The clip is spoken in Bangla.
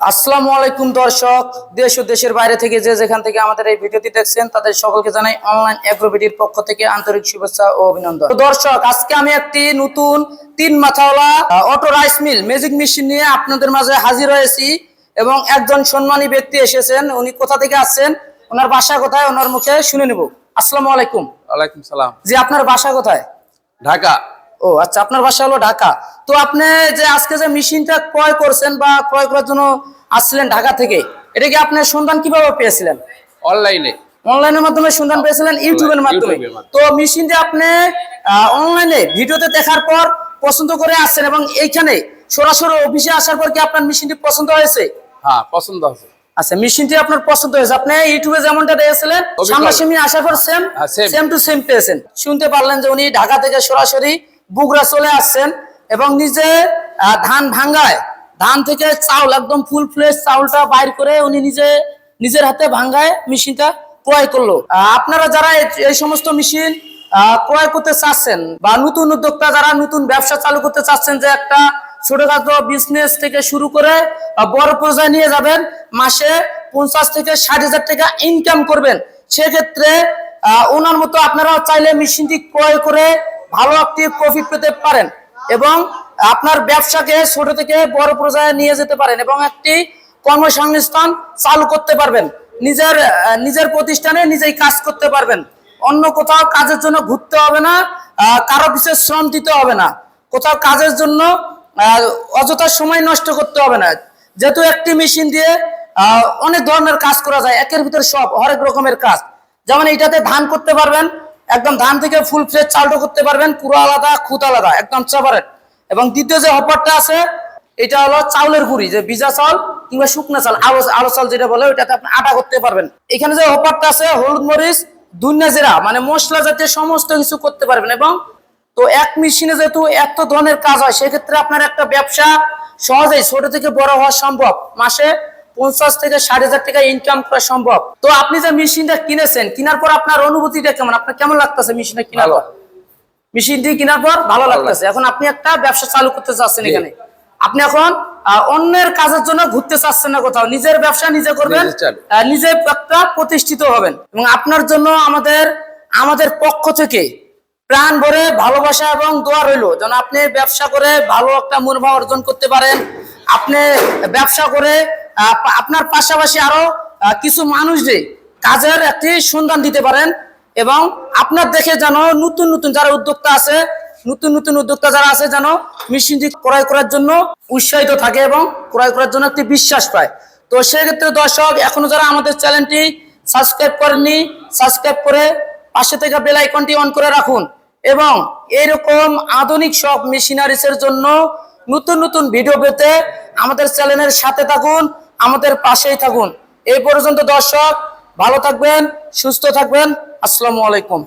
আসসালামু আলাইকুম দর্শক, দেশ ও দেশের বাইরে থেকে যে যেখান থেকে আমাদের এই ভিডিওটি দেখছেন তাদের সকলকে জানাই অনলাইন এগ্রোবিডির পক্ষ থেকে আন্তরিক শুভেচ্ছা ও অভিনন্দন। তো দর্শক, আজকে আমি একটি নতুন 3 মাথাওয়ালা auto rice mill magic machine নিয়ে আপনাদের মাঝে হাজির হয়েছি এবং একজন সম্মানী ব্যক্তি এসেছেন। উনি কোথা থেকে আসছেন, ওনার বাসা কোথায়, ওনার মুখে শুনে নেব। আসসালামু আলাইকুম। ওয়ালাইকুম সালাম। জি, আপনার বাসা কোথায়? ঢাকা। ও আচ্ছা, আপনার বাসা হলো ঢাকা। তো আপনি যে আজকে যে মেশিনটা ক্রয় করছেন বা ক্রয় করার জন্য আসছিলেন ঢাকা থেকে, এটা কি আপনি সন্ধান কিভাবে পেয়েছিলেন? অনলাইনে। অনলাইনের মাধ্যমে সন্ধান পেয়েছিলেন, ইউটিউবের মাধ্যমে। তো মেশিনটা আপনি অনলাইনে ভিডিওতে দেখার পর পছন্দ করে আসছেন এবং এইখানে সরাসরি অফিসে আসার পর কি আপনার মেশিনটি পছন্দ হয়েছে? হ্যাঁ, পছন্দ হয়েছে। আচ্ছা, মেশিনটি আপনার পছন্দ হয়েছে। আপনি ইউটিউবে যেমনটা দেখেছিলেন সামনাসামনি আসার পর সেম টু সেম পেয়েছেন। শুনতে পারলেন যে উনি ঢাকা থেকে সরাসরি বগুড়া চলে আসছেন এবং নিজে ধান ভাঙ্গায়, ধান থেকে চাউল একদম ফুল ফ্লেশ চাউলটা বাইর করে উনি নিজের হাতে ভাঙ্গায় মেশিনটা ক্রয় করলো। আপনারা যারা এই সমস্ত মেশিন ক্রয় করতে চাচ্ছেন বা নতুন উদ্যোক্তা যারা নতুন ব্যবসা চালু করতে চাচ্ছেন, যে একটা ছোটখাটো বিজনেস থেকে শুরু করে বড় পর্যায়ে নিয়ে যাবেন, মাসে 50 থেকে 60,000 টাকা ইনকাম করবেন, সেক্ষেত্রে ওনার মতো আপনারা চাইলে মেশিনটি ক্রয় করে ভালো একটি প্রফিট পেতে পারেন এবং আপনার ব্যবসাকে ছোট থেকে বড় পর্যায়ে নিয়ে যেতে পারেন এবং একটি কর্মসংস্থান চালু করতে পারবেন। নিজের প্রতিষ্ঠানে নিজেই কাজ করতে পারবেন। অন্য কোথাও কাজের জন্য ঘুরতে হবে না, কারো পিছনে শ্রম দিতে হবে না, কোথাও কাজের জন্য অযথা সময় নষ্ট করতে হবে না। যেহেতু একটি মেশিন দিয়ে অনেক ধরনের কাজ করা যায়, একের ভিতরে সব হরেক রকমের কাজ। যেমন এইটাতে ধান করতে পারবেন, একদম ধান থেকে ফুল ফ্লেশ চালটা করতে পারবেন, পুরো আলাদা খুদ আলাদা একদম সেপারেট। এবং দ্বিতীয় যে হপারটা আছে, এটা হলো চাউলের গুঁড়ি, যে ভিজা চাল কিংবা শুকনা চাল, আলো চাল যেটা বলে, ওইটাতে আপনি আটা করতে পারবেন। এখানে যে হপারটা আছে, হলুদ মরিচ ধনিয়া জিরা মানে মশলা জাতীয় সমস্ত কিছু করতে পারবেন। এবং তো এক মেশিনে যেহেতু এত ধরনের কাজ হয়, সেক্ষেত্রে আপনার একটা ব্যবসা সহজেই ছোট থেকে বড় হওয়া সম্ভব। মাসে 50 থেকে 60,000 টাকা ইনকাম করা সম্ভব। তো আপনি যে মেশিনটা কিনেছেন, কেনার পর আপনার অনুভূতিটা কেমন? আপনার কেমন লাগতেছে মেশিনটা কেনার পর? মেশিনটি কেনার পর ভালো লাগতেছে। এখন আপনি একটা ব্যবসা চালু করতে চাচ্ছেন, এখানে আপনি এখন অন্যের কাজের জন্য ঘুরতে চাচ্ছেন না কোথাও, নিজের ব্যবসা নিজে করবেন, নিজে একটা প্রতিষ্ঠিত হবেন। এবং আপনার জন্য আমাদের পক্ষ থেকে প্রাণ ভরে ভালোবাসা এবং দোয়া রইল, যেন আপনি ব্যবসা করে ভালো একটা মুনাফা অর্জন করতে পারেন। আপনি ব্যবসা করে আপনার পাশাপাশি আরো কিছু মানুষদের কাজের একটি সন্ধান দিতে পারেন এবং আপনার দেখে যেন নতুন নতুন যারা উদ্যোক্তা আছে, নতুন উদ্যোক্তা যারা আছে, যেন মেশিনটি ক্রয় করার জন্য উৎসাহিত থাকে এবং ক্রয় করার জন্য একটি বিশ্বাস পায়। তো সেক্ষেত্রে দর্শক, এখনো যারা আমাদের চ্যানেলটি সাবস্ক্রাইব করেননি, সাবস্ক্রাইব করে পাশে থেকে বেল আইকনটি অন করে রাখুন এবং এরকম আধুনিক সব মেশিনারিজের জন্য নতুন ভিডিও পেতে আমাদের চ্যানেলের সাথে থাকুন, আমাদের পাশেই থাকুন। এই পর্যন্ত দর্শক, ভালো থাকবেন, সুস্থ থাকবেন। আসসালামু আলাইকুম।